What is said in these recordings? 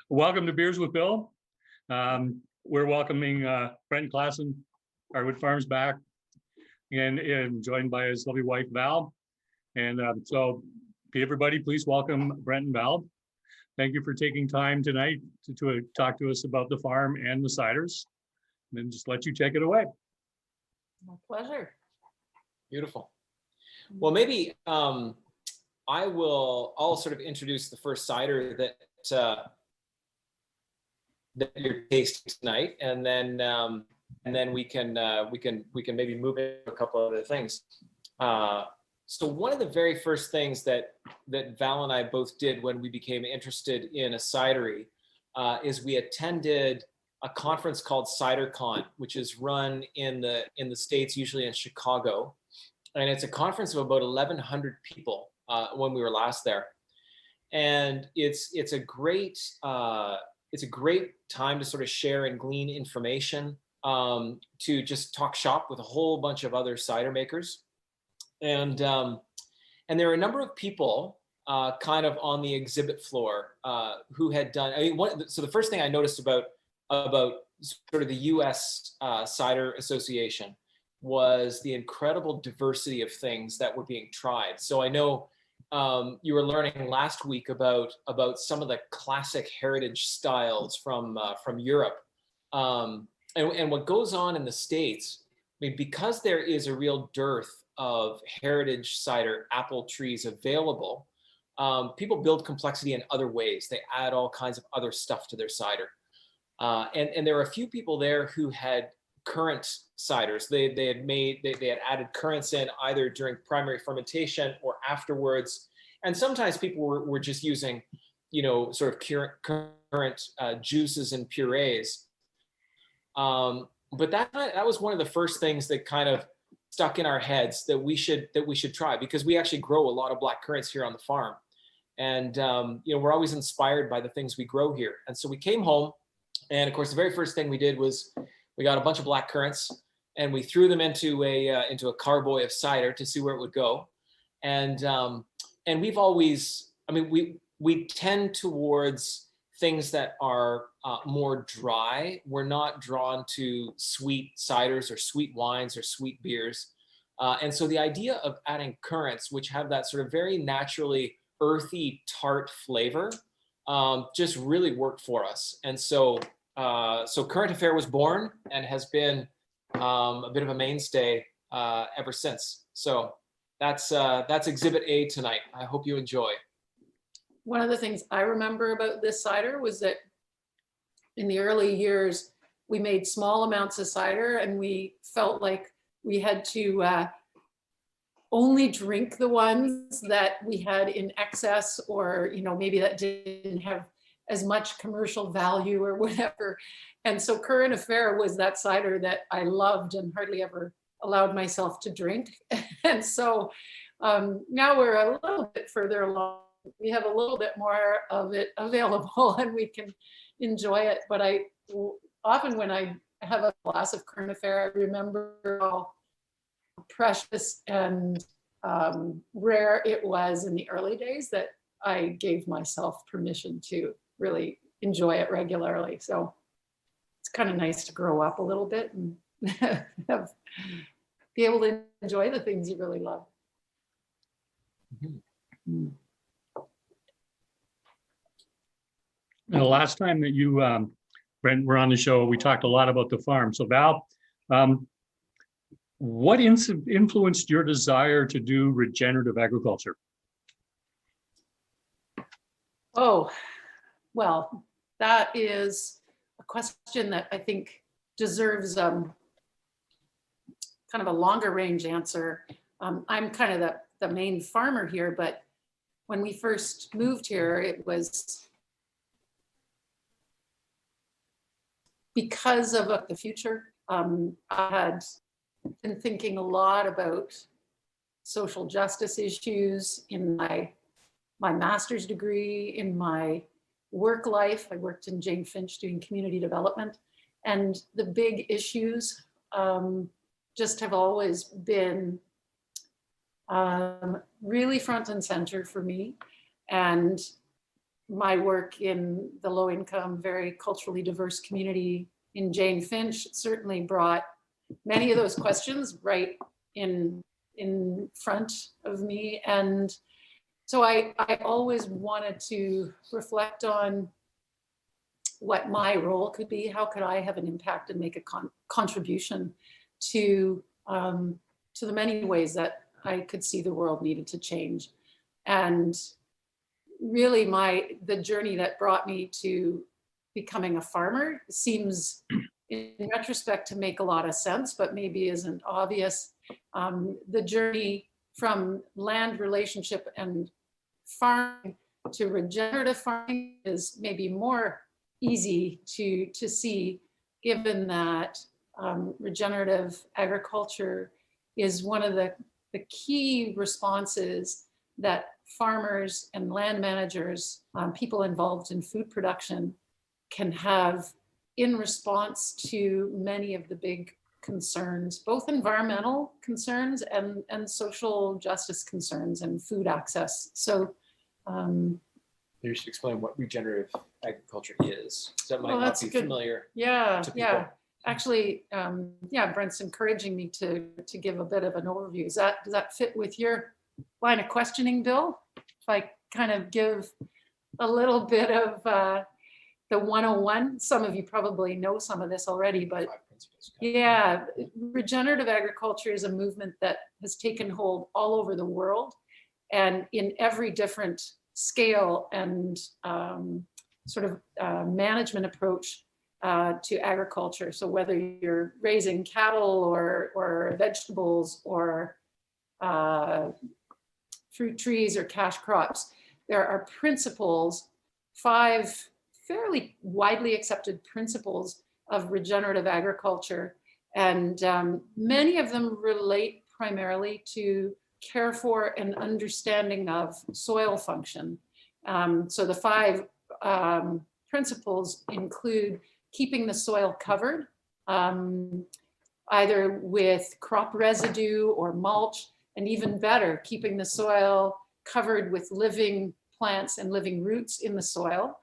Welcome to Beers with Bill. We're welcoming Brent Klassen, Heartwood Farms back, and joined by his lovely wife, Val. And so everybody, please welcome Brent and Val. Thank you for taking time tonight to talk to us about the farm and the ciders. And then just let you take it away. My pleasure. Beautiful. Well, maybe I'll sort of introduce the first cider that you're tasting tonight, and then we can maybe move into a couple of other things. So one of the very first things that Val and I both did when we became interested in a cidery is we attended a conference called CiderCon, which is run in the States, usually in Chicago, and it's a conference of about 1,100 people when we were last there, and it's a great time to sort of share and glean information, to just talk shop with a whole bunch of other cider makers. And there are a number of people kind of on the exhibit floor who had done, so the first thing I noticed about sort of the US Cider Association was the incredible diversity of things that were being tried. So I know you were learning last week about some of the classic heritage styles from Europe, and what goes on in the States. I mean, because there is a real dearth of heritage cider apple trees available, people build complexity in other ways. They add all kinds of other stuff to their cider, and there were a few people there who had currant ciders. They had added currants in either during primary fermentation or afterwards, and sometimes people were just using, sort of currant juices and purees. But that was one of the first things that kind of stuck in our heads that we should try, because we actually grow a lot of black currants here on the farm, and we're always inspired by the things we grow here. And so we came home, and of course the very first thing we did was we got a bunch of black currants and we threw them into a carboy of cider to see where it would go. And we've always, we tend towards things that are more dry. We're not drawn to sweet ciders or sweet wines or sweet beers. And so the idea of adding currants, which have that sort of very naturally earthy, tart flavor, just really worked for us. And so Currant Affair was born and has been a bit of a mainstay ever since. So that's Exhibit A tonight. I hope you enjoy. One of the things I remember about this cider was that in the early years, we made small amounts of cider, and we felt like we had to only drink the ones that we had in excess, or maybe that didn't have as much commercial value or whatever. And so Currant Affair was that cider that I loved and hardly ever allowed myself to drink. And so now we're a little bit further along. We have a little bit more of it available and we can enjoy it. But often when I have a glass of Currant Affair, I remember how precious and rare it was in the early days that I gave myself permission to really enjoy it regularly. So it's kind of nice to grow up a little bit and be able to enjoy the things you really love. Mm-hmm. The last time that you, Brent, were on the show, we talked a lot about the farm. So Val, what influenced your desire to do regenerative agriculture? Oh, well, that is a question that I think deserves kind of a longer range answer. I'm kind of the main farmer here, but when we first moved here, it was because of the future. I had been thinking a lot about social justice issues in my master's degree, in my work life. I worked in Jane Finch doing community development, and the big issues just have always been really front and center for me. And my work in the low income, very culturally diverse community in Jane Finch certainly brought many of those questions right in front of me. And so I always wanted to reflect on what my role could be. How could I have an impact and make a contribution to the many ways that I could see the world needed to change. And really the journey that brought me to becoming a farmer seems in retrospect to make a lot of sense, but maybe isn't obvious. The journey from land relationship and farming to regenerative farming is maybe more easy to see, given that regenerative agriculture is one of the key responses that farmers and land managers, people involved in food production, can have in response to many of the big concerns, both environmental concerns and social justice concerns and food access. So you should explain what regenerative agriculture is. So that might well, not that's be good. familiar. Yeah, to people. yeah. Actually, Brent's encouraging me to give a bit of an overview. Does that fit with your line of questioning, Bill? If I kind of give a little bit of the 101, some of you probably know some of this already, but yeah, regenerative agriculture is a movement that has taken hold all over the world and in every different scale and sort of management approach to agriculture. So whether you're raising cattle or vegetables or fruit trees or cash crops, there are principles, 5 fairly widely accepted principles of regenerative agriculture. And many of them relate primarily to care for and understanding of soil function. So the 5 principles include keeping the soil covered, either with crop residue or mulch, and even better, keeping the soil covered with living plants and living roots in the soil.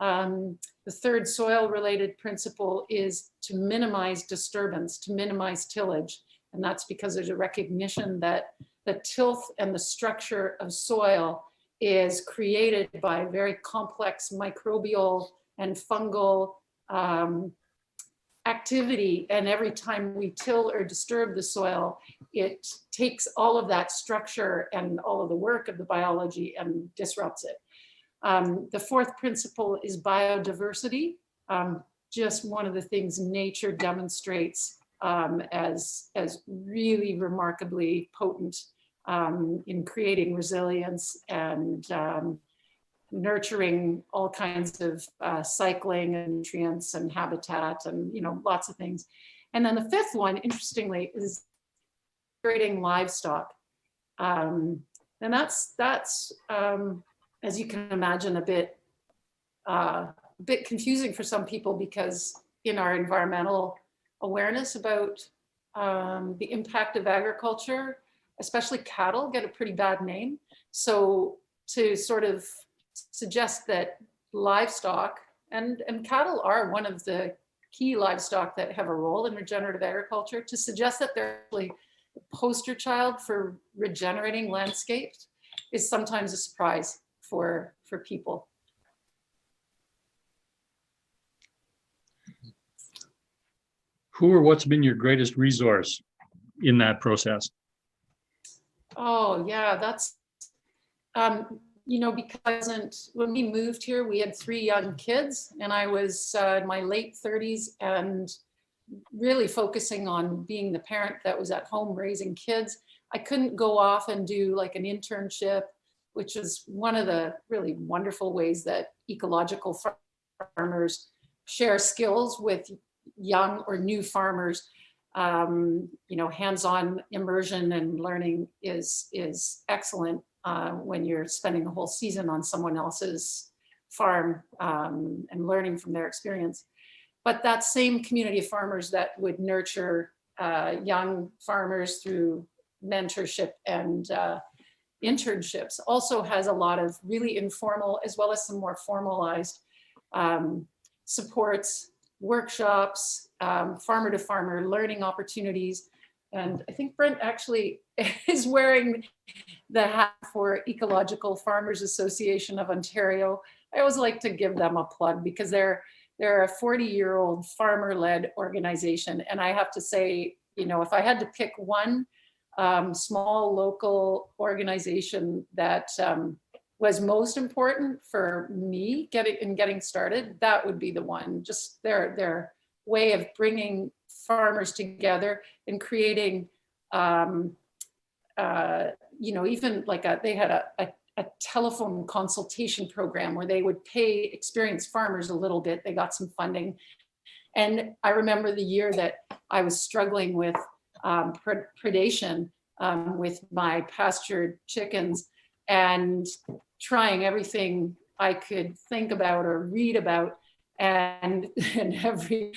The 3rd soil-related principle is to minimize disturbance, to minimize tillage. And that's because there's a recognition that the tilth and the structure of soil is created by very complex microbial and fungal activity. And every time we till or disturb the soil, it takes all of that structure and all of the work of the biology and disrupts it. The 4th principle is biodiversity. Just one of the things nature demonstrates as really remarkably potent in creating resilience and nurturing all kinds of cycling and nutrients and habitat and lots of things. And then the 5th one, interestingly, is creating livestock. And that's as you can imagine, a bit confusing for some people, because in our environmental awareness about the impact of agriculture, especially cattle, get a pretty bad name. So to sort of suggest that livestock and cattle are one of the key livestock that have a role in regenerative agriculture, to suggest that they're actually the poster child for regenerating landscapes is sometimes a surprise for people. Who or what's been your greatest resource in that process? Oh yeah, that's because when we moved here, we had 3 young kids, and I was in my late 30s and really focusing on being the parent that was at home raising kids. I couldn't go off and do like an internship, which is one of the really wonderful ways that ecological farmers share skills with young or new farmers. Hands-on immersion and learning is excellent when you're spending a whole season on someone else's farm and learning from their experience. But that same community of farmers that would nurture young farmers through mentorship and internships, also has a lot of really informal as well as some more formalized supports, workshops, farmer to farmer learning opportunities. And I think Brent actually is wearing the hat for Ecological Farmers Association of Ontario. I always like to give them a plug because they're a 40-year-old farmer-led organization. And I have to say, you know, if I had to pick one small local organization that was most important for me getting started, that would be the one. Just their way of bringing farmers together and creating, you know, even like they had a telephone consultation program where they would pay experienced farmers a little bit. They got some funding. And I remember the year that I was struggling with predation with my pastured chickens and trying everything I could think about or read about. And every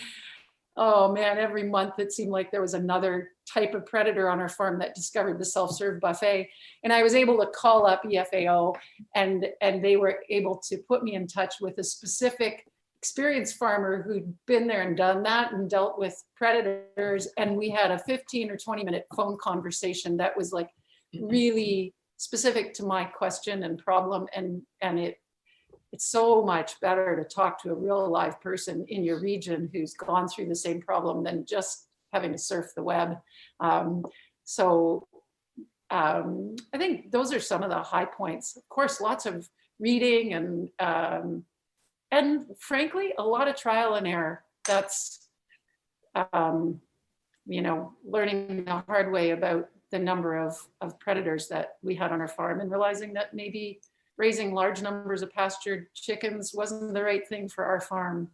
month it seemed like there was another type of predator on our farm that discovered the self-serve buffet. And I was able to call up EFAO and they were able to put me in touch with a specific experienced farmer who'd been there and done that and dealt with predators. And we had a 15 or 20-minute phone conversation that was like really specific to my question and problem. And it's so much better to talk to a real live person in your region who's gone through the same problem than just having to surf the web. So I think those are some of the high points. Of course, lots of reading and frankly, a lot of trial and error. That's, you know, learning the hard way about the number of predators that we had on our farm and realizing that maybe raising large numbers of pastured chickens wasn't the right thing for our farm.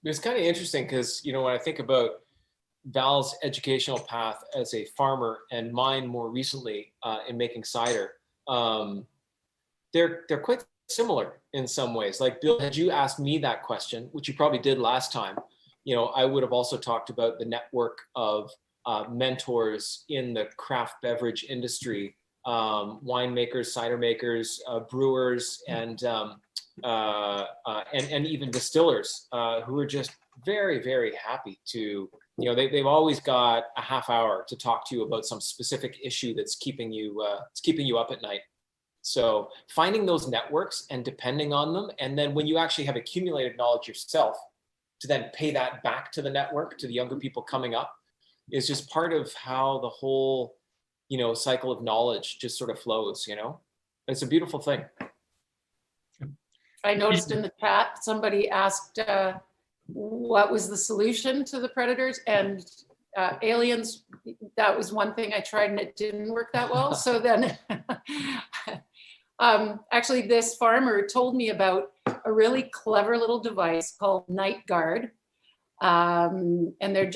It's kind of interesting because, you know, when I think about Val's educational path as a farmer and mine more recently in making cider, they're quite similar in some ways. Like, Bill, had you asked me that question, which you probably did last time, you know, I would have also talked about the network of mentors in the craft beverage industry, winemakers, cider makers, brewers, and even distillers who are just very, very happy to, you know, they've always got a half hour to talk to you about some specific issue that's keeping you up at night. So finding those networks and depending on them, and then when you actually have accumulated knowledge yourself, to then pay that back to the network, to the younger people coming up, is just part of how the whole, you know, cycle of knowledge just sort of flows, you know? It's a beautiful thing. I noticed in the chat, somebody asked what was the solution to the predators, and aliens, that was one thing I tried and it didn't work that well. So then actually this farmer told me about a really clever little device called Night Guard. And they're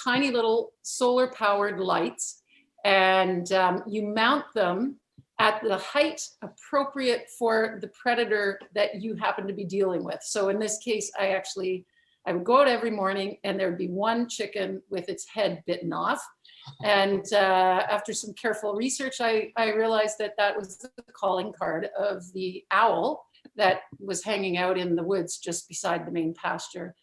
tiny little solar powered lights, and you mount them at the height appropriate for the predator that you happen to be dealing with. So in this case, I would go out every morning and there'd be one chicken with its head bitten off. And after some careful research, I realized that was the calling card of the owl that was hanging out in the woods just beside the main pasture.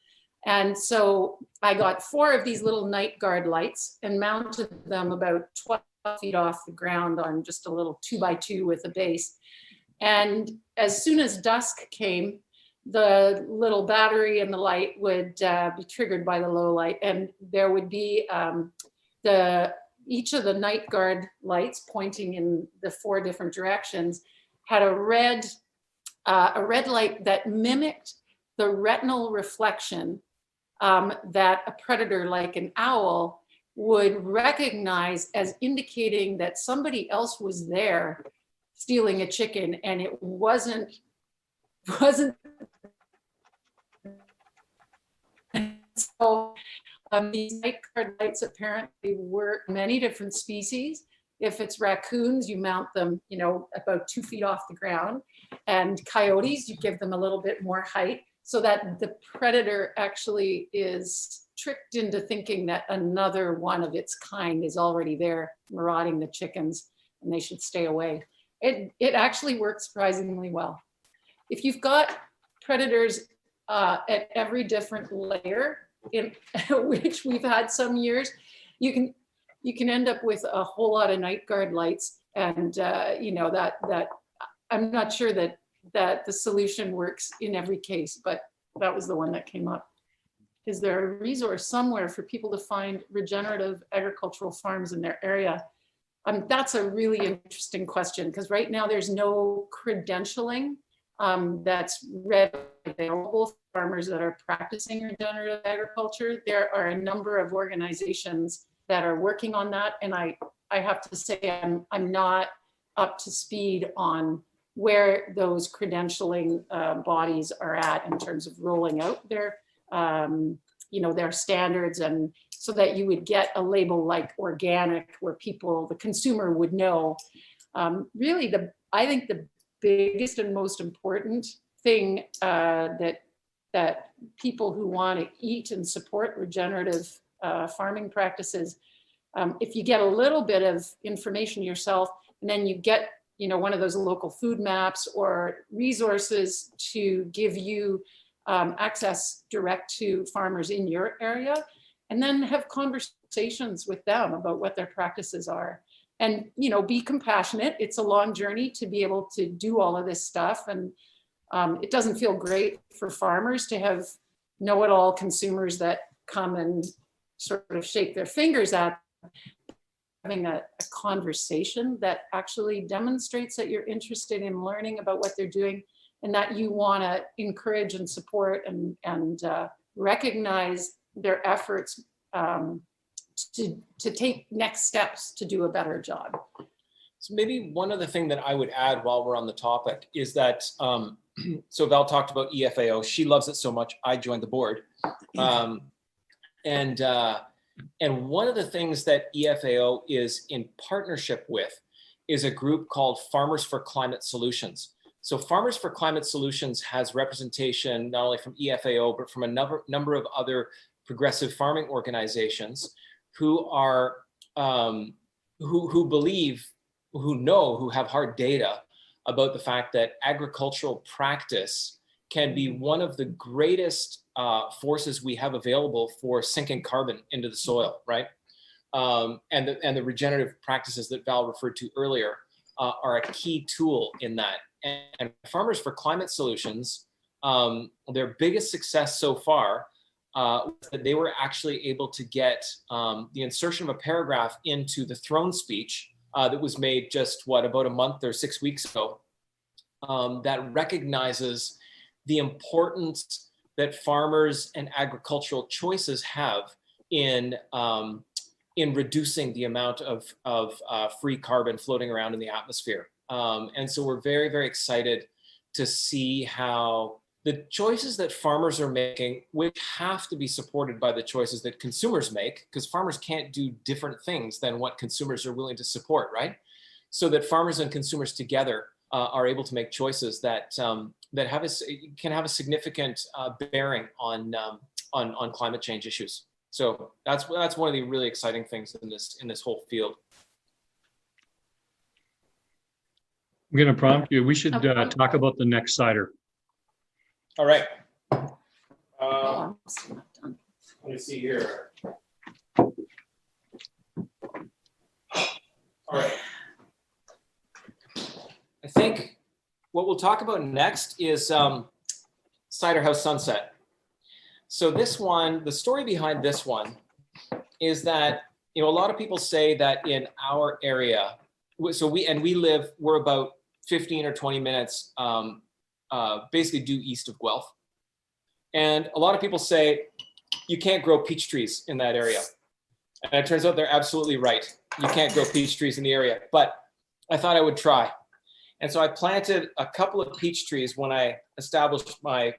And so I got 4 of these little Night Guard lights and mounted them about 12 feet off the ground on just a little 2x2 with a base. And as soon as dusk came, the little battery and the light would be triggered by the low light, and there would be each of the Night Guard lights pointing in the 4 different directions had a red light that mimicked the retinal reflection that a predator like an owl would recognize as indicating that somebody else was there stealing a chicken, and it wasn't so these Night Guard lights apparently work many different species. If it's raccoons, you mount them, you know, about 2 feet off the ground, and coyotes, you give them a little bit more height so that the predator actually is tricked into thinking that another one of its kind is already there marauding the chickens. and they should stay away. It actually works surprisingly well. If you've got predators at every different layer, in which we've had some years, you can end up with a whole lot of night guard lights, and you know, that I'm not sure that the solution works in every case, but that was the one that came up. Is there a resource somewhere for people to find regenerative agricultural farms in their area? That's a really interesting question, because right now there's no credentialing that's readily available for farmers that are practicing regenerative agriculture. There are a number of organizations that are working on that, and I have to say I'm not up to speed on where those credentialing bodies are at in terms of rolling out their you know, their standards, and so that you would get a label like organic, where the consumer would know. Really, I think the biggest and most important thing that people who want to eat and support regenerative farming practices, if you get a little bit of information yourself, and then you get, you know, one of those local food maps or resources to give you access direct to farmers in your area, and then have conversations with them about what their practices are. And, you know, be compassionate. It's a long journey to be able to do all of this stuff. And it doesn't feel great for farmers to have know-it-all consumers that come and sort of shake their fingers at them. Having a conversation that actually demonstrates that you're interested in learning about what they're doing, and that you want to encourage and support and recognize their efforts to take next steps to do a better job. So maybe one other thing that I would add while we're on the topic is that, so Val talked about EFAO. She loves it so much, I joined the board. And one of the things that EFAO is in partnership with is a group called Farmers for Climate Solutions. So Farmers for Climate Solutions has representation not only from EFAO, but from a number of other progressive farming organizations who are, who believe, who have hard data about the fact that agricultural practice can be one of the greatest forces we have available for sinking carbon into the soil, right? And the regenerative practices that Val referred to earlier are a key tool in that. And Farmers for Climate Solutions, their biggest success so far was that they were actually able to get the insertion of a paragraph into the throne speech that was made just, about a month or 6 weeks ago, that recognizes the importance that farmers and agricultural choices have in reducing the amount of free carbon floating around in the atmosphere. And so we're very, very excited to see how the choices that farmers are making, which have to be supported by the choices that consumers make, because farmers can't do different things than what consumers are willing to support, right? So that farmers and consumers together are able to make choices that can have a significant bearing on climate change issues. So that's one of the really exciting things in this whole field. I'm going to prompt you. We should talk about the next cider. All right. I'm still not done. Let me see here. All right. I think what we'll talk about next is Cider House Sunset. So this one, the story behind this one is that, a lot of people say that in our area, we're about 15 or 20 minutes basically due east of Guelph. And a lot of people say you can't grow peach trees in that area. And it turns out they're absolutely right. You can't grow peach trees in the area, but I thought I would try. And so I planted a couple of peach trees when I established my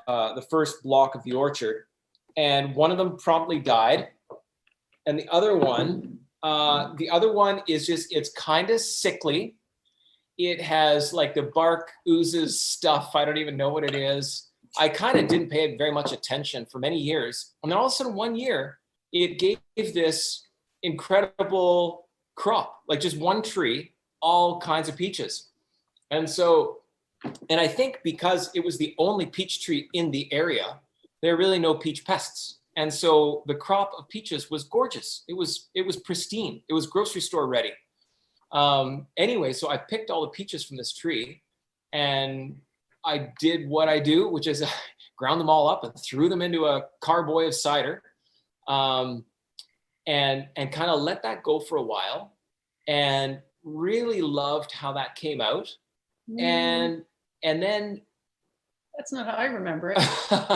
the first block of the orchard, and one of them promptly died. And the other one is it's kind of sickly. It has like the bark oozes stuff. I don't even know what it is. I kind of didn't pay very much attention for many years. And then all of a sudden one year, it gave this incredible crop, like just one tree, all kinds of peaches. And so, and I think because it was the only peach tree in the area, there are really no peach pests. And so the crop of peaches was gorgeous. It was pristine. It was grocery store ready. Anyway, so I picked all the peaches from this tree, and I did what I do, which is ground them all up and threw them into a carboy of cider, and kind of let that go for a while, and really loved how that came out. And then that's not how I remember it.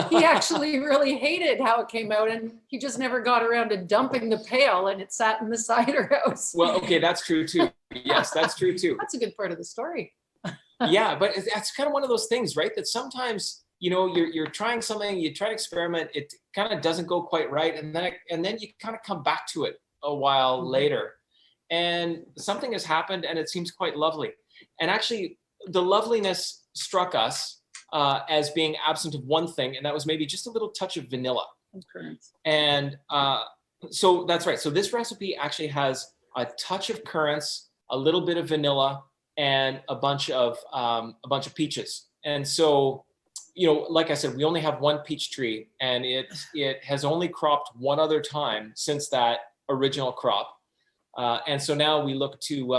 He actually really hated how it came out, and he just never got around to dumping the pail, and it sat in the cider house. Well, okay, that's true too. Yes, that's true too. That's a good part of the story. Yeah, but that's kind of one of those things, right? That sometimes, you know, you're trying something, you try to experiment, it kind of doesn't go quite right, and then you kind of come back to it a while later, and something has happened, and it seems quite lovely. And actually, the loveliness struck us as being absent of one thing, and that was maybe just a little touch of vanilla. And so that's right. So this recipe actually has a touch of currants, a little bit of vanilla, and a bunch of peaches. And so, you know, like I said, we only have one peach tree, and it has only cropped one other time since that original crop. And so now we look to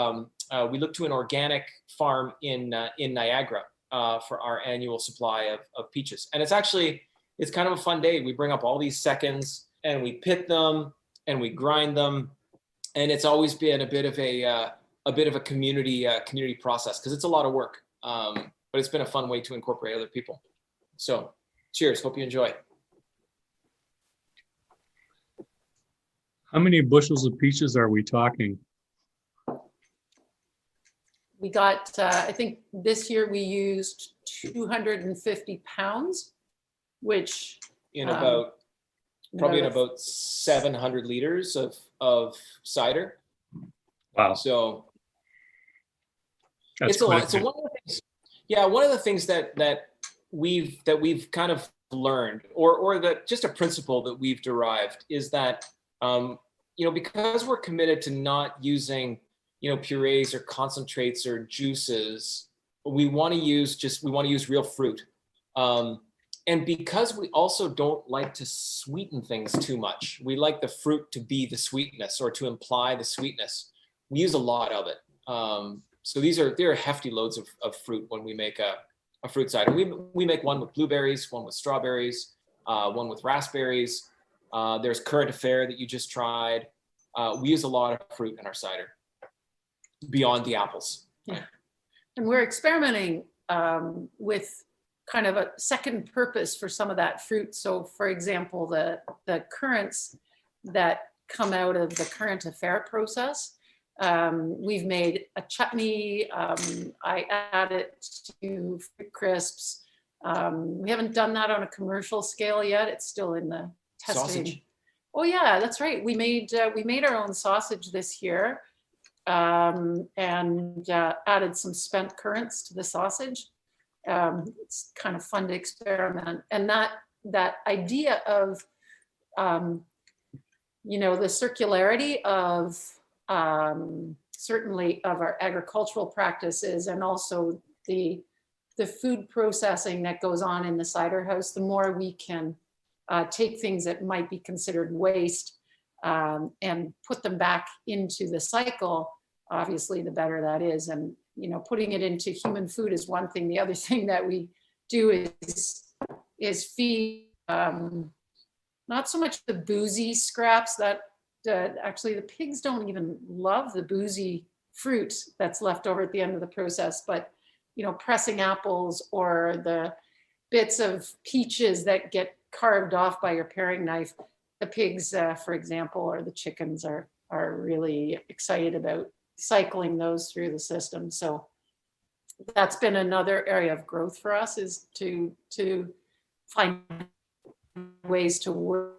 an organic farm in Niagara for our annual supply of peaches. And it's kind of a fun day. We bring up all these seconds, and we pit them, and we grind them, and it's always been a bit of a community process, because it's a lot of work. But it's been a fun way to incorporate other people. So cheers, hope you enjoy. How many bushels of peaches are we talking? We got, I think this year we used 250 pounds, which In about 700 liters of cider. Wow. So That's it's a lot. quite So good. one of the things that we've kind of learned, or that just a principle that we've derived, is that you know, because we're committed to not using, you know, purees or concentrates or juices, we want to use real fruit. And because we also don't like to sweeten things too much, we like the fruit to be the sweetness, or to imply the sweetness. We use a lot of it. So there are hefty loads of fruit when we make a fruit cider. We make one with blueberries, one with strawberries, one with raspberries. There's currant affair that you just tried. We use a lot of fruit in our cider beyond the apples. Yeah. And we're experimenting with kind of a second purpose for some of that fruit. So for example, the currants that come out of the currant affair process, we've made a chutney. I add it to fruit crisps. We haven't done that on a commercial scale yet. It's still in the testing. Sausage. Oh yeah, that's right. We made our own sausage this year, and added some spent currants to the sausage. It's kind of fun to experiment, and that idea of you know, the circularity of certainly of our agricultural practices, and also the food processing that goes on in the cider house. The more we can take things that might be considered waste and put them back into the cycle, obviously the better that is. And you know, putting it into human food is one thing. The other thing that we do is feed not so much the boozy scraps that actually the pigs don't even love the boozy fruit that's left over at the end of the process, but you know, pressing apples or the bits of peaches that get carved off by your paring knife. The pigs, for example, or the chickens are really excited about cycling those through the system. So that's been another area of growth for us, is to find ways to work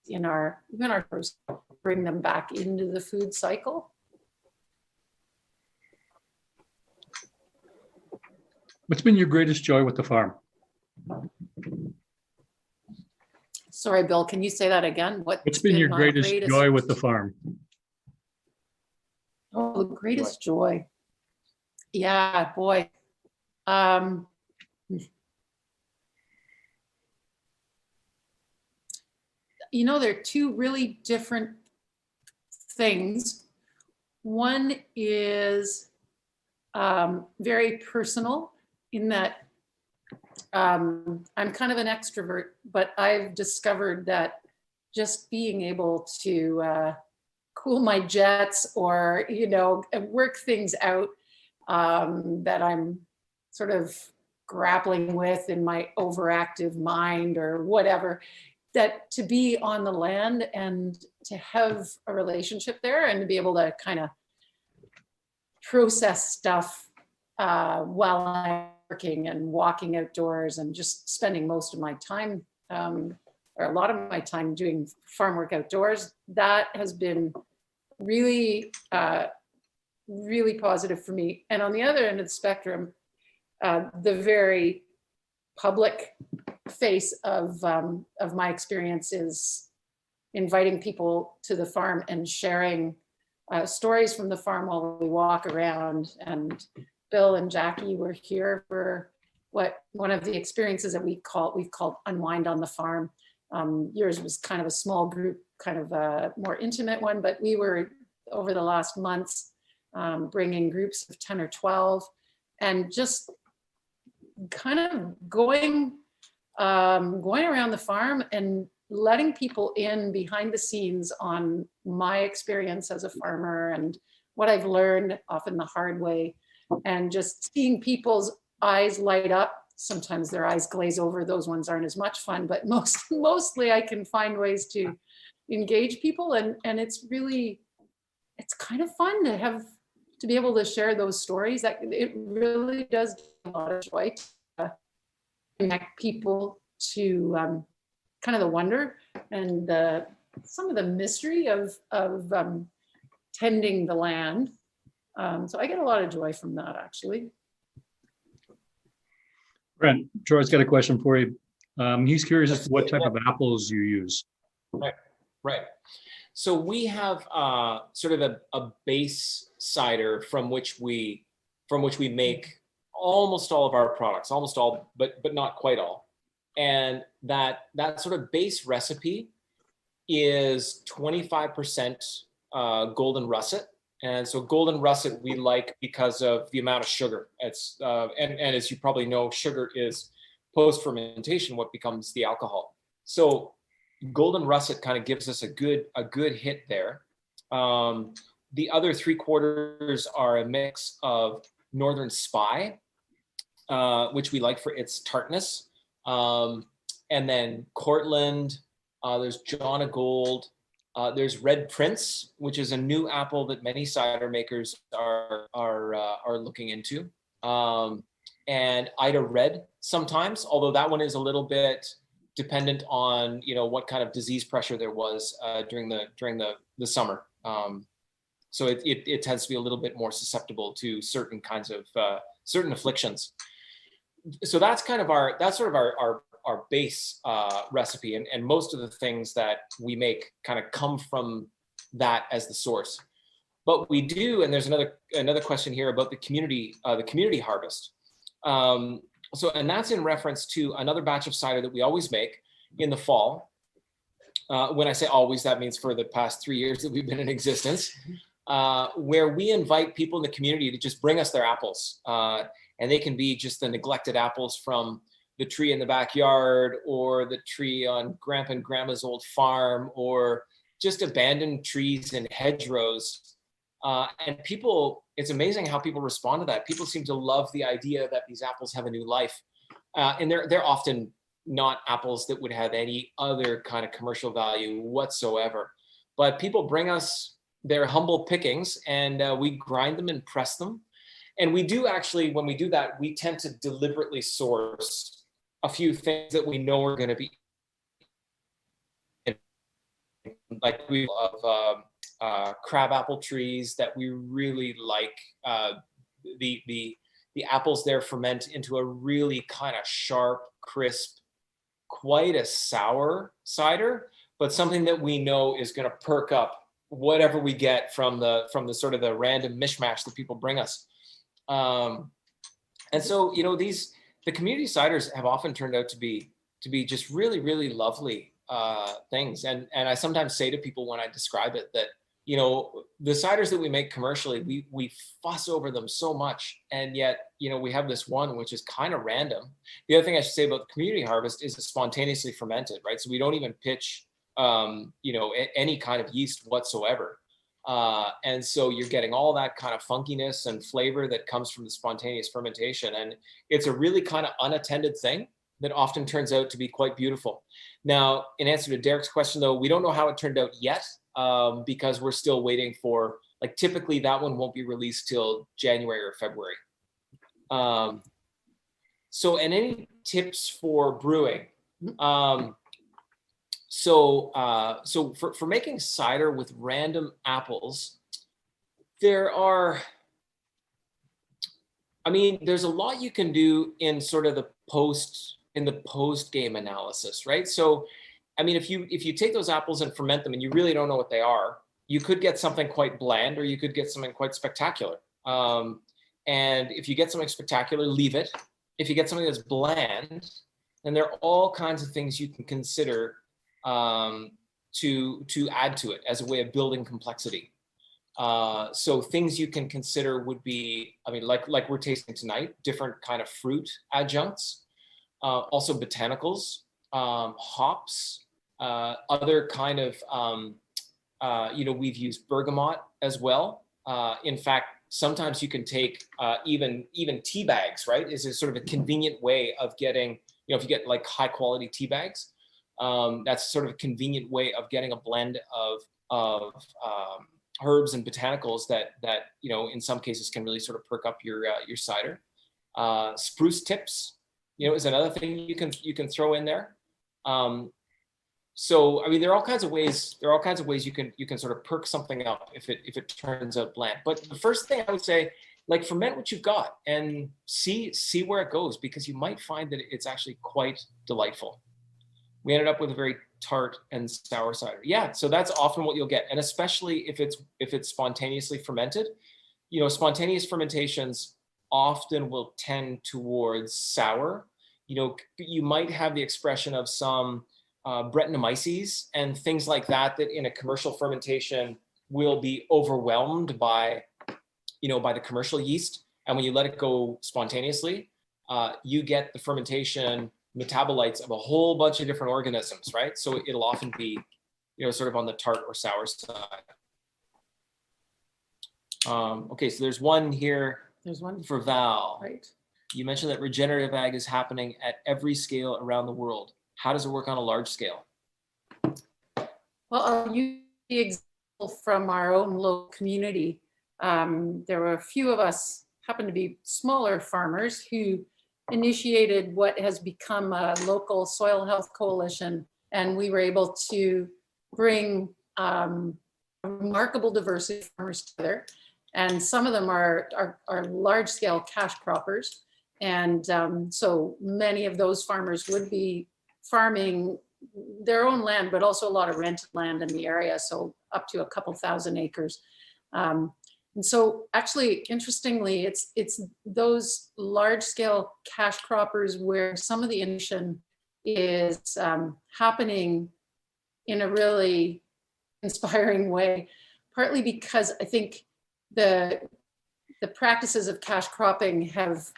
in our process, bring them back into the food cycle. What's been your greatest joy with the farm? Sorry, Bill, can you say that again? What's been your my greatest joy with the farm? Oh, the greatest joy. Yeah, boy. Um, there are two really different things. One is very personal in that I'm kind of an extrovert, but I've discovered that just being able to cool my jets or, work things out that I'm sort of grappling with in my overactive mind or whatever, that to be on the land and to have a relationship there and to be able to kind of process stuff while I'm working and walking outdoors and just spending most of my time or a lot of my time doing farm work outdoors, that has been really, really positive for me. And on the other end of the spectrum, the very public face of my experience is inviting people to the farm and sharing stories from the farm while we walk around. And Bill and Jackie were here for one of the experiences that we've called Unwind on the Farm. Yours was kind of a small group, kind of a more intimate one, but we were over the last months bringing groups of 10 or 12 and just kind of going around the farm and letting people in behind the scenes on my experience as a farmer and what I've learned, often the hard way, and just seeing people's eyes light up. Sometimes their eyes glaze over. Those ones aren't as much fun, but mostly I can find ways to engage people. And it's kind of fun to be able to share those stories. That it really does give a lot of joy to connect people to kind of the wonder and some of the mystery of tending the land. So I get a lot of joy from that, actually. Brent, Troy's got a question for you. He's curious as to what type of apples you use. Right. So we have sort of a base cider from which we make almost all of our products, almost all, but not quite all. And that sort of base recipe is 25% golden russet. And so golden russet we like because of the amount of sugar. It's and as you probably know, sugar is post fermentation what becomes the alcohol. So golden russet kind of gives us a good hit there. The other 3/4 are a mix of northern spy, which we like for its tartness, and then Cortland. There's John of Gold. There's Red Prince, which is a new apple that many cider makers are looking into, and Ida Red sometimes, although that one is a little bit dependent on what kind of disease pressure there was during the summer. So it tends to be a little bit more susceptible to certain kinds of certain afflictions. So that's sort of our base recipe, and most of the things that we make kind of come from that as the source. But we do, and there's another question here about the community harvest. And that's in reference to another batch of cider that we always make in the fall. When I say always, that means for the past 3 years that we've been in existence, where we invite people in the community to just bring us their apples. And they can be just the neglected apples from the tree in the backyard, or the tree on Grandpa and Grandma's old farm, or just abandoned trees and hedgerows. And people, it's amazing how people respond to that. People seem to love the idea that these apples have a new life. And they're often not apples that would have any other kind of commercial value whatsoever. But people bring us their humble pickings, and we grind them and press them. And we do actually, when we do that, we tend to deliberately source a few things that we know are going to be like we of crabapple trees that we really like. The apples there ferment into a really kind of sharp, crisp, quite a sour cider, but something that we know is going to perk up whatever we get from the sort of the random mishmash that people bring us. And so, you know, the community ciders have often turned out to be just really, really lovely things. And I sometimes say to people when I describe it that, you know, the ciders that we make commercially, we fuss over them so much. And yet, you know, we have this one, which is kind of random. The other thing I should say about the community harvest is it's spontaneously fermented, right? So we don't even pitch, you know, any kind of yeast whatsoever. And so you're getting all that kind of funkiness and flavor that comes from the spontaneous fermentation. And it's a really kind of unattended thing that often turns out to be quite beautiful. Now, in answer to Derek's question, though, we don't know how it turned out yet, because we're still waiting for, like, typically that one won't be released till January or February. So, and any tips for brewing? So for making cider with random apples, there's a lot you can do in sort of the post game analysis, right? So, I mean, if you take those apples and ferment them and you really don't know what they are, you could get something quite bland, or you could get something quite spectacular. And if you get something spectacular, leave it. If you get something that's bland, then there are all kinds of things you can consider to add to it as a way of building complexity. So things you can consider would be, I mean, like we're tasting tonight, different kind of fruit adjuncts, also botanicals, hops, other kind of, you know, we've used bergamot as well. In fact, sometimes you can take even tea bags, right? Is a sort of a convenient way of getting, you know, if you get like high quality tea bags, that's sort of a convenient way of getting a blend of herbs and botanicals that you know, in some cases can really sort of perk up your cider. Spruce tips, you know, is another thing you can throw in there. So I mean, there are all kinds of ways you can sort of perk something up if it turns out bland. But the first thing I would say, like, ferment what you've got and see where it goes, because you might find that it's actually quite delightful. We ended up with a very tart and sour cider. Yeah, so that's often what you'll get, and especially if it's spontaneously fermented. You know, spontaneous fermentations often will tend towards sour. You know, you might have the expression of some Brettanomyces and things like that in a commercial fermentation will be overwhelmed by, you know, by the commercial yeast. And when you let it go spontaneously, you get the fermentation metabolites of a whole bunch of different organisms, right? So it'll often be, you know, sort of on the tart or sour side. Okay, so there's one here. There's one for Val. Right. You mentioned that regenerative ag is happening at every scale around the world. How does it work on a large scale? Well, I'll use the example from our own local community. There were a few of us, happened to be smaller farmers, who initiated what has become a local soil health coalition, and we were able to bring a remarkable diversity of farmers together. And some of them are large scale cash croppers, and so many of those farmers would be farming their own land, but also a lot of rented land in the area, so up to a couple thousand acres. And so actually, interestingly, it's those large scale cash croppers where some of the innovation is happening in a really inspiring way, partly because I think the practices of cash cropping have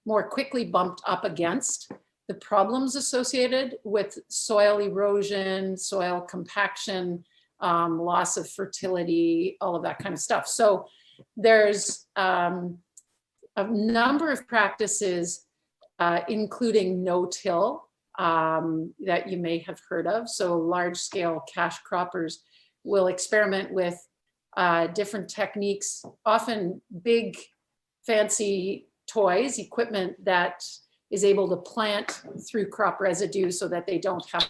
more quickly bumped up against the problems associated with soil erosion, soil compaction, loss of fertility, all of that kind of stuff. So there's a number of practices, including no-till, that you may have heard of. So large-scale cash croppers will experiment with different techniques, often big, fancy toys, equipment that is able to plant through crop residue so that they don't have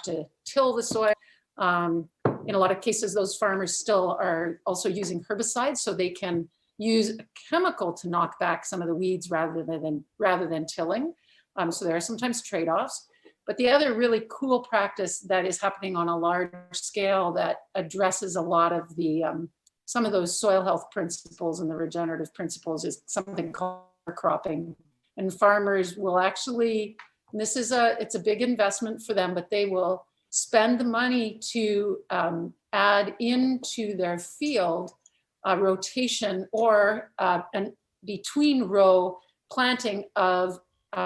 to till the soil. In a lot of cases, those farmers still are also using herbicides, so they can use a chemical to knock back some of the weeds rather than tilling. So there are sometimes trade-offs. But the other really cool practice that is happening on a large scale that addresses a lot of the some of those soil health principles and the regenerative principles is something called cropping. And farmers will actually, and it's a big investment for them, but they will spend the money to add into their field a rotation or an between row planting of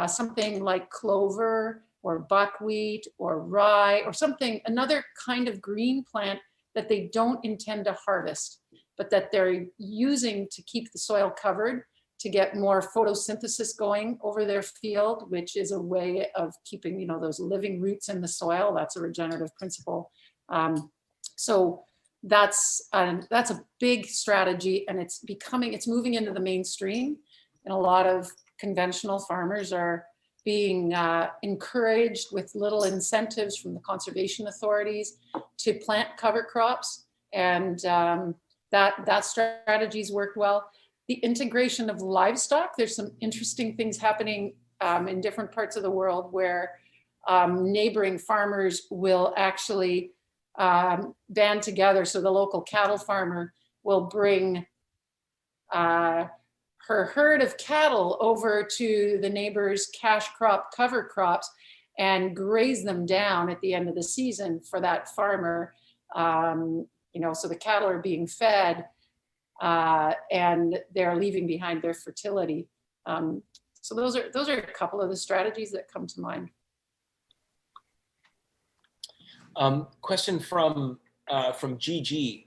something like clover or buckwheat or rye or something, another kind of green plant that they don't intend to harvest, but that they're using to keep the soil covered, to get more photosynthesis going over their field, which is a way of keeping, you know, those living roots in the soil. That's a regenerative principle. So that's a big strategy, and it's moving into the mainstream. And a lot of conventional farmers are being encouraged with little incentives from the conservation authorities to plant cover crops. And that strategy's worked well. The integration of livestock, there's some interesting things happening in different parts of the world where neighboring farmers will actually band together. So the local cattle farmer will bring her herd of cattle over to the neighbor's cash crop cover crops and graze them down at the end of the season for that farmer. You know, so the cattle are being fed and they're leaving behind their fertility. So those are a couple of the strategies that come to mind. Question from GG,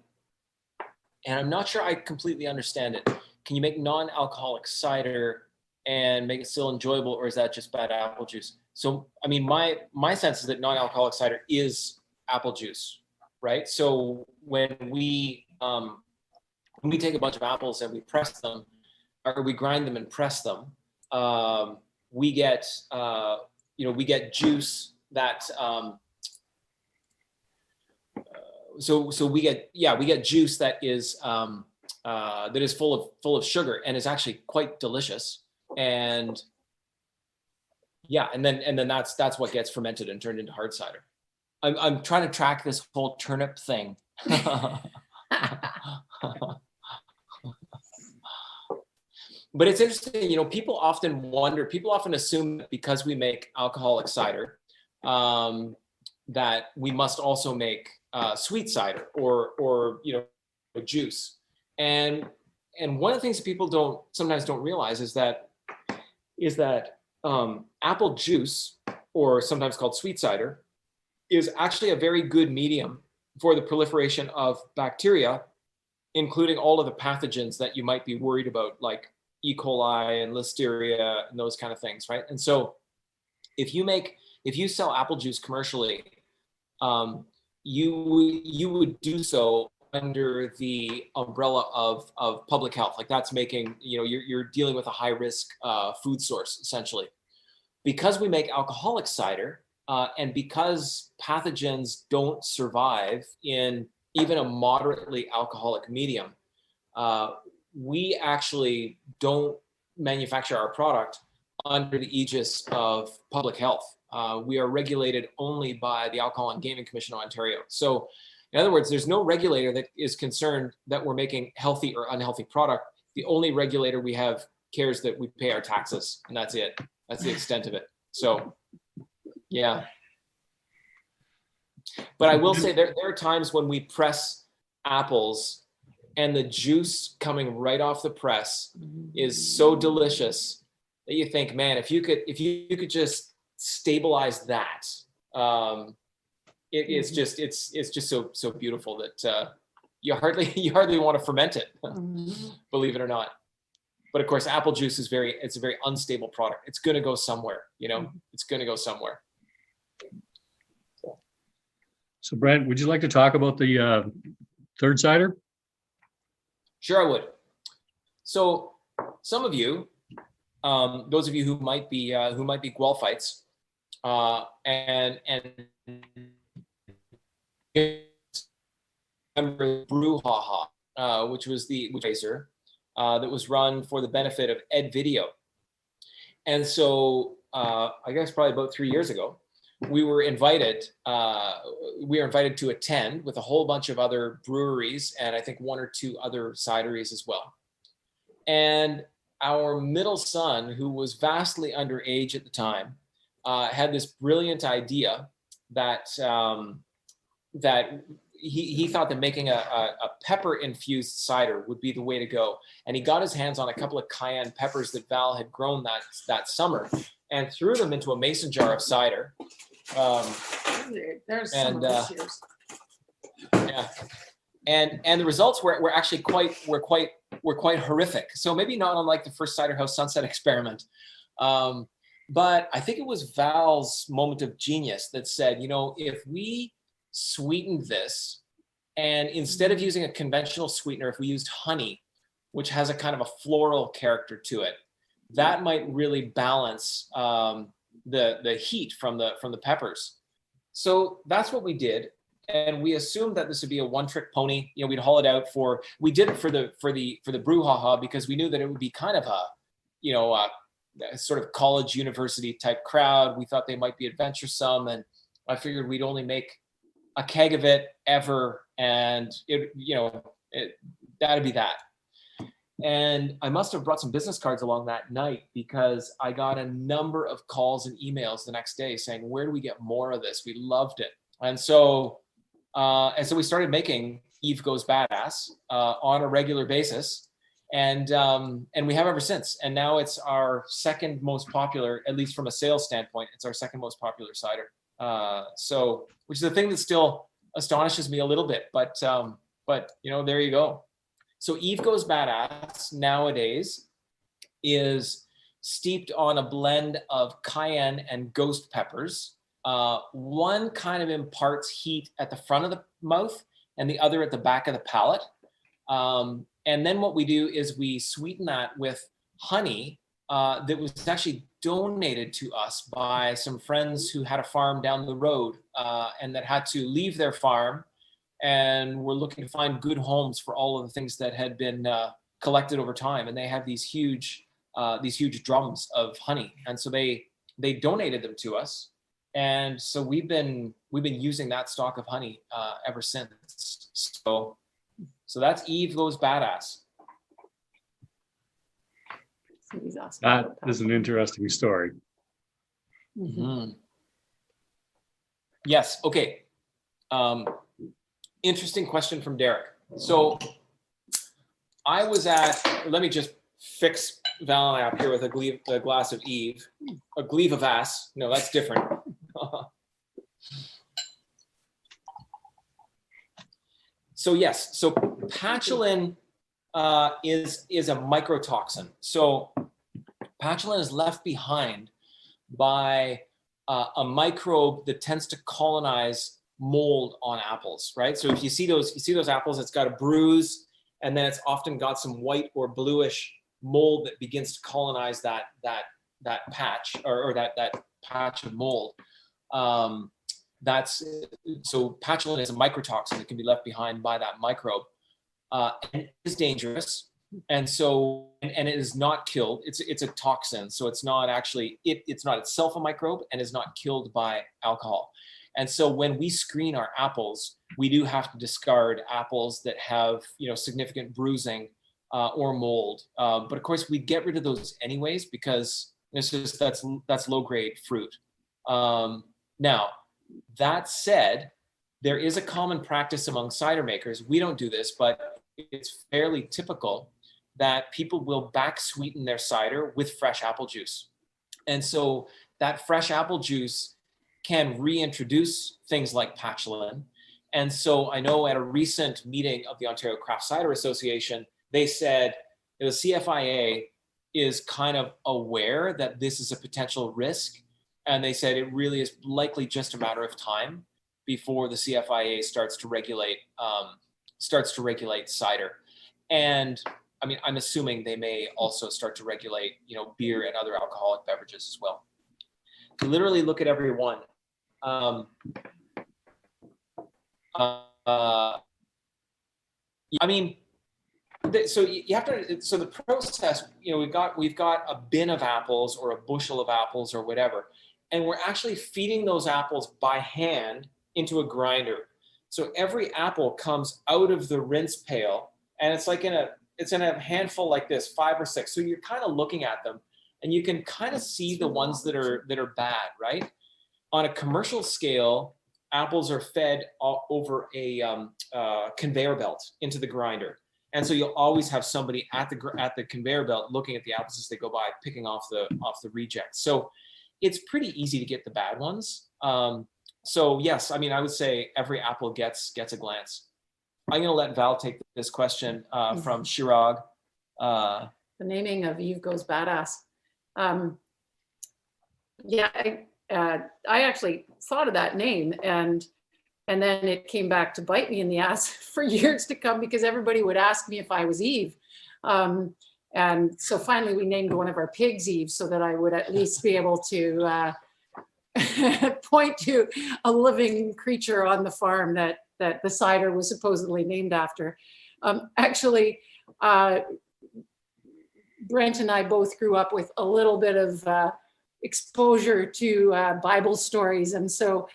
and I'm not sure I completely understand it. Can you make non-alcoholic cider and make it still enjoyable, or is that just bad apple juice? So, I mean, my sense is that non-alcoholic cider is apple juice, right? So when we take a bunch of apples and we press them, or we grind them and press them, we get juice that so we get juice that is full of sugar and is actually quite delicious. And yeah, and then that's what gets fermented and turned into hard cider. I'm trying to track this whole turnip thing. But it's interesting, you know, people often assume that because we make alcoholic cider, that we must also make sweet cider or you know, juice. And one of the things that people sometimes don't realize is that apple juice, or sometimes called sweet cider, is actually a very good medium for the proliferation of bacteria, including all of the pathogens that you might be worried about, like E. coli and Listeria and those kind of things, right? And so if you sell apple juice commercially, you would do so under the umbrella of public health. Like, that's making, you know, you're dealing with a high risk food source, essentially. Because we make alcoholic cider, and because pathogens don't survive in even a moderately alcoholic medium, we actually don't manufacture our product under the aegis of public health. We are regulated only by the Alcohol and Gaming Commission of Ontario. So in other words, there's no regulator that is concerned that we're making healthy or unhealthy product. The only regulator we have cares that we pay our taxes, and that's it. That's the extent of it. So, yeah. But I will say there are times when we press apples and the juice coming right off the press is so delicious that you think, man, if you could just stabilize that, it's just so beautiful that you hardly want to ferment it, believe it or not. But of course, apple juice is it's a very unstable product. It's going to go somewhere, you know. It's going to go somewhere. So Brent, would you like to talk about the third cider? Sure, I would. So some of you, those of you who might be Guelphites, and remember Brouhaha, which was the fundraiser that was run for the benefit of Ed Video. And so I guess probably about 3 years ago, we were invited to attend with a whole bunch of other breweries and I think one or two other cideries as well. And our middle son, who was vastly underage at the time, had this brilliant idea that he thought that making a pepper infused cider would be the way to go. And he got his hands on a couple of cayenne peppers that Val had grown that summer and threw them into a mason jar of cider. There's some of this year's. Yeah, and the results were actually quite horrific. So maybe not unlike the first Cider House Sunset experiment. But I think it was Val's moment of genius that said, you know, if we sweetened this, and instead of using a conventional sweetener, if we used honey, which has a kind of a floral character to it, that might really balance the heat from the peppers. So that's what we did, and we assumed that this would be a one-trick pony. You know, we'd haul it out we did it for the brouhaha because we knew that it would be kind of a sort of college university type crowd. We thought they might be adventuresome, and I figured we'd only make a keg of it ever, and that'd be that. And I must have brought some business cards along that night because I got a number of calls and emails the next day saying, where do we get more of this? We loved it. And so we started making Eve Goes Badass on a regular basis. And we have ever since. And now it's our second most popular, at least from a sales standpoint, it's our second most popular cider. Which is a thing that still astonishes me a little bit, but there you go. So Eve Goes Badass nowadays is steeped on a blend of cayenne and ghost peppers. One kind of imparts heat at the front of the mouth and the other at the back of the palate. And then what we do is we sweeten that with honey that was actually donated to us by some friends who had a farm down the road and that had to leave their farm and were looking to find good homes for all of the things that had been collected over time. And they have these huge drums of honey. And so they donated them to us. And so we've been using that stock of honey ever since. So that's Eve Goes Badass. That is an interesting story. Mm-hmm. Yes. Okay. Interesting question from Derek. So let me just fix Val and I up here with a glass of Eve, a glaive of ass. No, that's different. So yes, so patulin is a mycotoxin. So patulin is left behind by a microbe that tends to colonize mold on apples, right? So if you see those apples, it's got a bruise, and then it's often got some white or bluish mold that begins to colonize that patch or that patch of mold. So patulin is a mycotoxin that can be left behind by that microbe, and it is dangerous. And so, and it is not killed. It's a toxin, so it's not actually it's not itself a microbe and is not killed by alcohol. And so when we screen our apples, we do have to discard apples that have significant bruising or mold. But of course, we get rid of those anyways because it's just that's low grade fruit. Now, that said, there is a common practice among cider makers. We don't do this, but it's fairly typical that people will back sweeten their cider with fresh apple juice. And so that fresh apple juice can reintroduce things like patulin. And so I know at a recent meeting of the Ontario Craft Cider Association, they said the CFIA is kind of aware that this is a potential risk. And they said it really is likely just a matter of time before the CFIA starts to regulate cider. And I mean, I'm assuming they may also start to regulate, beer and other alcoholic beverages as well. Literally look at every one. I mean, so you have to. So the process, we've got a bin of apples or a bushel of apples or whatever, and we're actually feeding those apples by hand into a grinder. So every apple comes out of the rinse pail, and it's like it's in a handful like this, 5 or 6. So you're kind of looking at them, and you can kind of see the ones that are bad, right? On a commercial scale, apples are fed over a conveyor belt into the grinder. And so you'll always have somebody at the conveyor belt looking at the apples as they go by, picking off the rejects. So it's pretty easy to get the bad ones. So yes, I mean, I would say every apple gets a glance. I'm going to let Val take this question from Shirag. The naming of Eve goes badass. Yeah, I actually thought of that name, and then it came back to bite me in the ass for years to come, because everybody would ask me if I was Eve. And so finally we named one of our pigs Eve, so that I would at least be able to point to a living creature on the farm that the cider was supposedly named after. Actually, Brent and I both grew up with a little bit of exposure to Bible stories. And so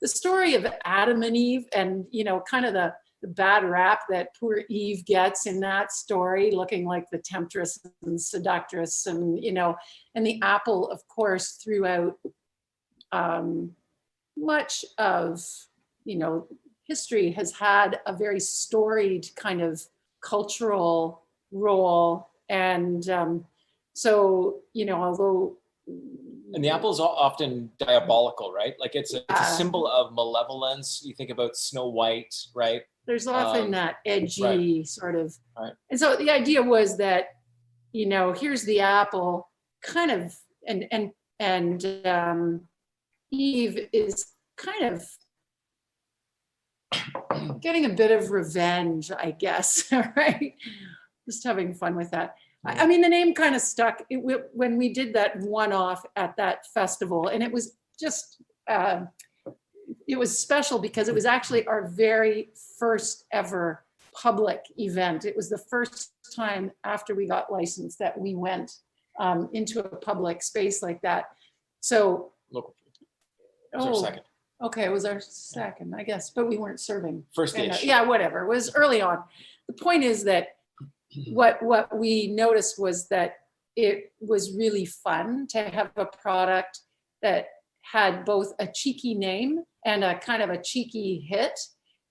the story of Adam and Eve, and, you know, kind of the bad rap that poor Eve gets in that story, looking like the temptress and seductress, and, you know, and the apple, of course, throughout much of, you know, history has had a very storied kind of cultural role. And so, you know, although... And the apple is often diabolical, right? Like it's a symbol of malevolence. You think about Snow White, right? There's often that edgy sort of... Right. And so the idea was that, you know, here's the apple kind of, and Eve is kind of getting a bit of revenge, I guess, right? Just having fun with that. I mean, the name kind of stuck when we did that one-off at that festival, and it was just, it was special because it was actually our very first ever public event. It was the first time after we got licensed that we went into a public space like that. So, Local. It was our second. Okay, it was our second, I guess, but we weren't serving. First dish. Yeah, whatever. It was early on. The point is that what we noticed was that it was really fun to have a product that had both a cheeky name and a kind of a cheeky hit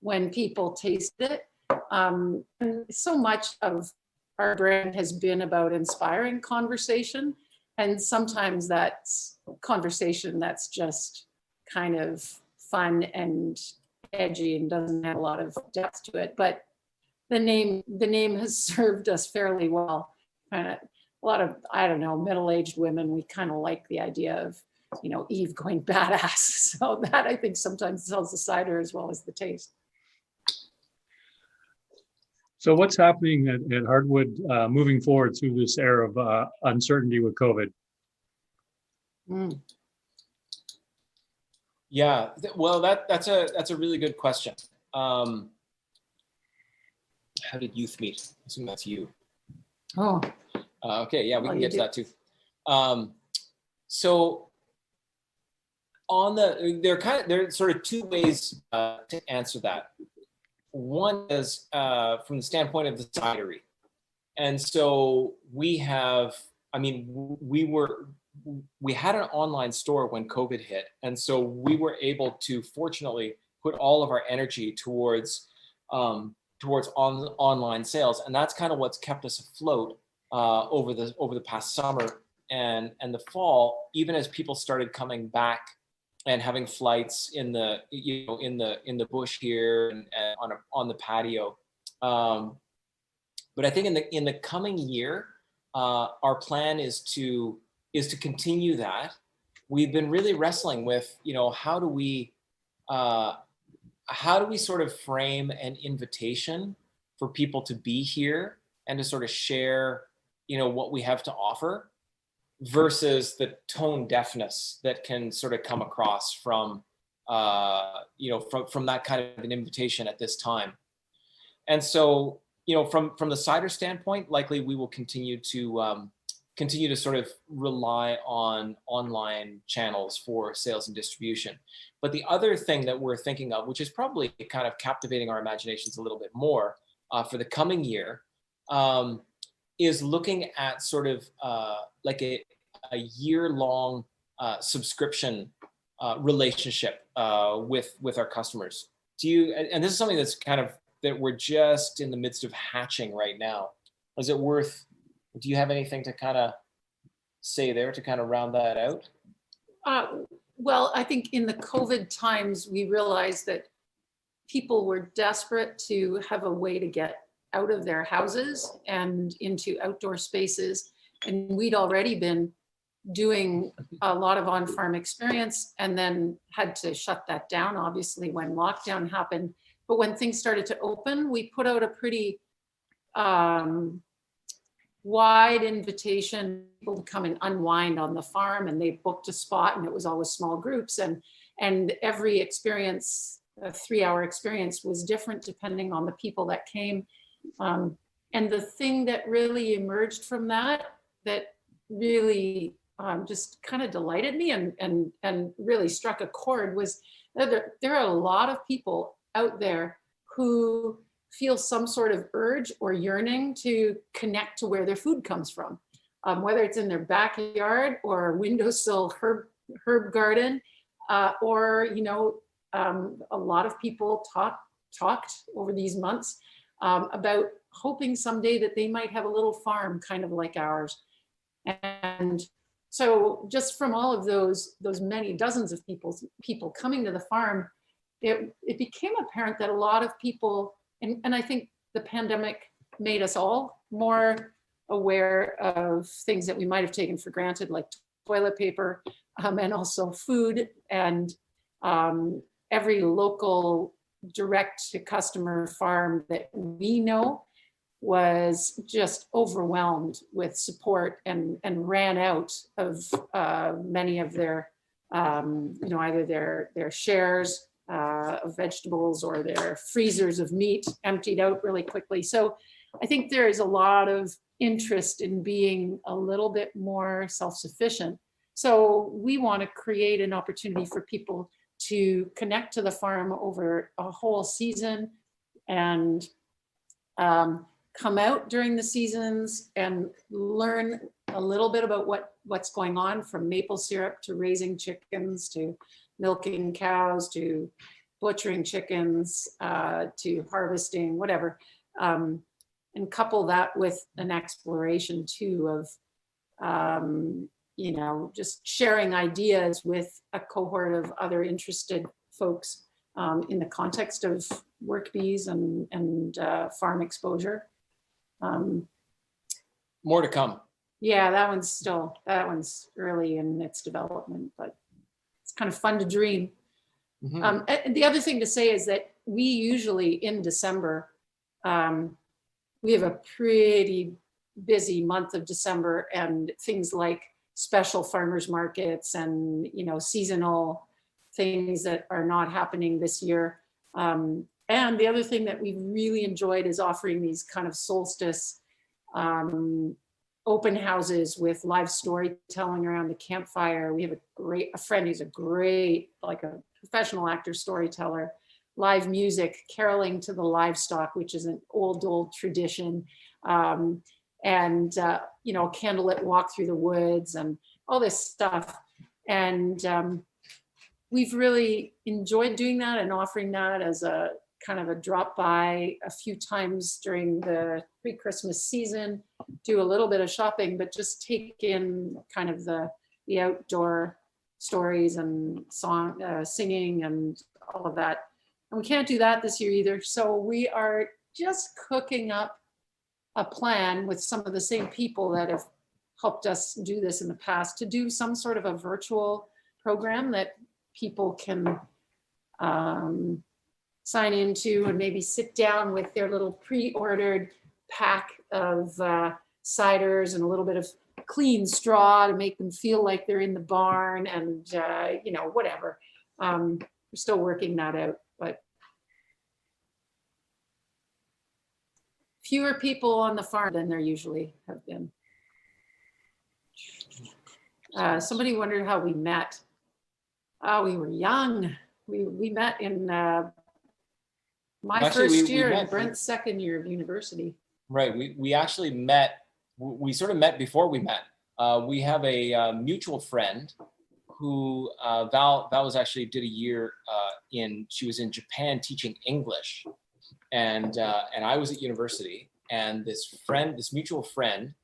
when people tasted it. And so much of our brand has been about inspiring conversation. And sometimes that's conversation that's just kind of fun and edgy and doesn't have a lot of depth to it. But the name has served us fairly well. Kind of a lot of, I don't know, middle-aged women, we kind of like the idea of, you know, Eve going badass. So that, I think, sometimes sells the cider as well as the taste. So what's happening at Heartwood moving forward through this era of uncertainty with COVID? Yeah, well, that's a really good question. How did youth meet? I assume that's you. Oh. Okay, yeah, we can get to that too. So on there are sort of two ways to answer that. One is from the standpoint of the cidery. And so we have, I mean, we had an online store when COVID hit. And so we were able to fortunately put all of our energy towards online sales. And that's kind of what's kept us afloat over the past summer and the fall, even as people started coming back and having flights in the bush here and on the patio. But I think in the coming year, our plan is to continue that. We've been really wrestling with, you know, how do we sort of frame an invitation for people to be here and to sort of share, you know, what we have to offer versus the tone deafness that can sort of come across from that kind of an invitation at this time. And so, you know, from the cider standpoint, likely we will continue to continue to sort of rely on online channels for sales and distribution. But the other thing that we're thinking of, which is probably kind of captivating our imaginations a little bit more for the coming year, is looking at sort of like a year-long subscription relationship with our customers. Do you, and this is something that's kind of, that we're just in the midst of hatching right now. Is it worth, do you have anything to kind of say there to kind of round that out? Well, I think in the COVID times, we realized that people were desperate to have a way to get out of their houses and into outdoor spaces. And we'd already been doing a lot of on-farm experience and then had to shut that down, obviously, when lockdown happened. But when things started to open, we put out a pretty wide invitation for people to come and unwind on the farm, and they booked a spot, and it was always small groups, and every experience, a 3-hour experience, was different depending on the people that came. And the thing that really emerged from that really just kind of delighted me and really struck a chord was that there are a lot of people out there who feel some sort of urge or yearning to connect to where their food comes from, whether it's in their backyard or windowsill herb garden, or, you know, a lot of people talked over these months about hoping someday that they might have a little farm kind of like ours. And so just from all of those many dozens of people coming to the farm, it became apparent that a lot of people, and I think the pandemic made us all more aware of things that we might have taken for granted, like toilet paper, and also food, and every local direct to customer farm that we know was just overwhelmed with support and ran out of many of their, you know, either their shares of vegetables or their freezers of meat emptied out really quickly. So I think there is a lot of interest in being a little bit more self-sufficient. So we want to create an opportunity for people to connect to the farm over a whole season and come out during the seasons and learn a little bit about what's going on, from maple syrup to raising chickens to milking cows to butchering chickens to harvesting, whatever, and couple that with an exploration too of you know, just sharing ideas with a cohort of other interested folks in the context of work bees and farm exposure. More to come. Yeah, that one's early in its development, but it's kind of fun to dream. Mm-hmm. And the other thing to say is that we usually in December, we have a pretty busy month of December, and things like special farmers markets and, you know, seasonal things that are not happening this year. And the other thing that we've really enjoyed is offering these kind of solstice open houses with live storytelling around the campfire. We have a friend who's a great, like a professional actor storyteller, live music, caroling to the livestock, which is an old tradition. And you know, candlelit walk through the woods and all this stuff. And we've really enjoyed doing that and offering that as a kind of a drop by a few times during the pre-Christmas season, do a little bit of shopping, but just take in kind of the outdoor stories and singing and all of that. And we can't do that this year either. So we are just cooking up a plan with some of the same people that have helped us do this in the past, to do some sort of a virtual program that people can sign into and maybe sit down with their little pre-ordered pack of ciders and a little bit of clean straw to make them feel like they're in the barn, and you know, whatever. We're still working that out, but fewer people on the farm than there usually have been. Somebody wondered how we met. We were young. We met in my Actually, first we year and met- Brent's second year of university. Right. We actually met. We sort of met before we met. We have a mutual friend who Val was actually did a year she was in Japan teaching English, and I was at university. And this mutual friend,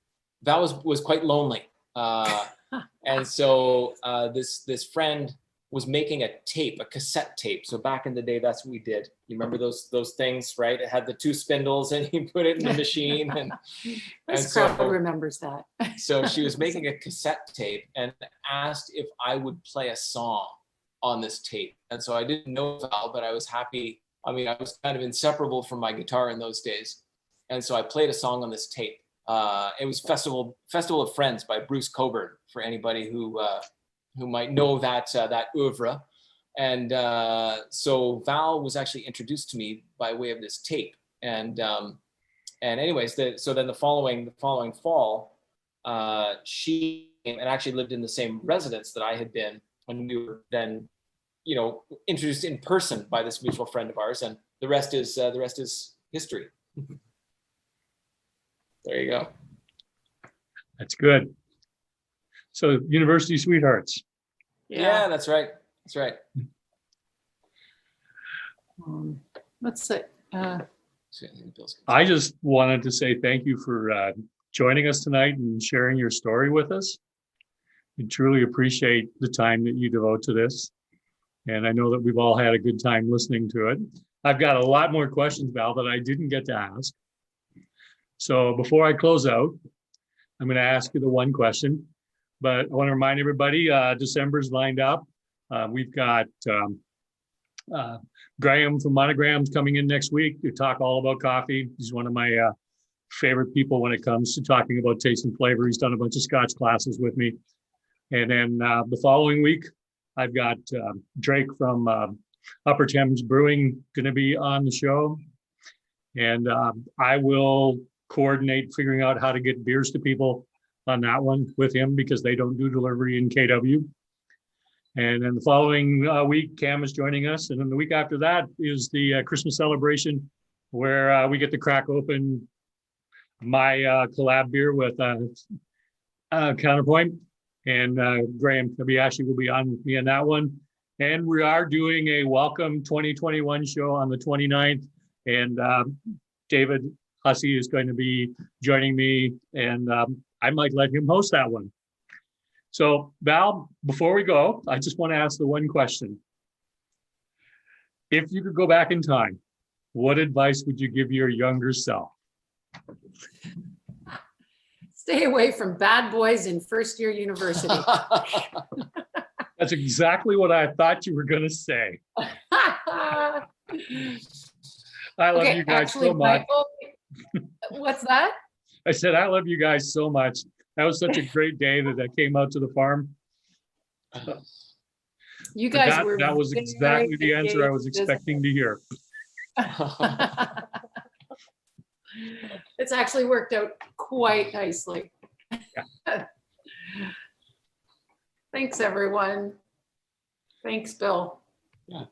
Val was quite lonely, and so this friend was making a cassette tape. So back in the day, that's what we did. You remember those things, right? It had the 2 spindles, and you put it in the machine. And This so- crowd remembers that. so she was making a cassette tape and asked if I would play a song on this tape. And so I didn't know Val, but I was happy. I mean, I was kind of inseparable from my guitar in those days. And so I played a song on this tape. It was Festival of Friends by Bruce Coburn, for anybody who might know that oeuvre. And so Val was actually introduced to me by way of this tape. And anyways, so then the following fall, she came and actually lived in the same residence that I had been when we were then, introduced in person by this mutual friend of ours, and the rest is history. There you go. That's good. So university sweethearts. Yeah, that's right. That's right. Let's say, I just wanted to say thank you for joining us tonight and sharing your story with us. We truly appreciate the time that you devote to this. And I know that we've all had a good time listening to it. I've got a lot more questions, Val, that I didn't get to ask. So before I close out, I'm going to ask you the one question, but I want to remind everybody, December's lined up. We've got Graham from Monograms coming in next week to talk all about coffee. He's one of my favorite people when it comes to talking about taste and flavor. He's done a bunch of Scotch classes with me. And then the following week, I've got Drake from Upper Thames Brewing going to be on the show. And I will coordinate figuring out how to get beers to people on that one with him, because they don't do delivery in KW. And then the following week, Cam is joining us. And then the week after that is the Christmas celebration, where we get to crack open my collab beer with Counterpoint. And Graham Kabiyashi will be on with me on that one. And we are doing a Welcome 2021 show on the 29th. And David Hussey is going to be joining me. And I might let him host that one. So Val, before we go, I just want to ask the one question. If you could go back in time, what advice would you give your younger self? stay away from bad boys in first year university. That's exactly what I thought you were going to say. I love you guys so much. What's that? I said, I love you guys so much. That was such a great day that I came out to the farm. You guys That, were. that was exactly the answer I was expecting to hear. It's actually worked out quite nicely. Yeah. Thanks, everyone. Thanks, Bill. Yeah.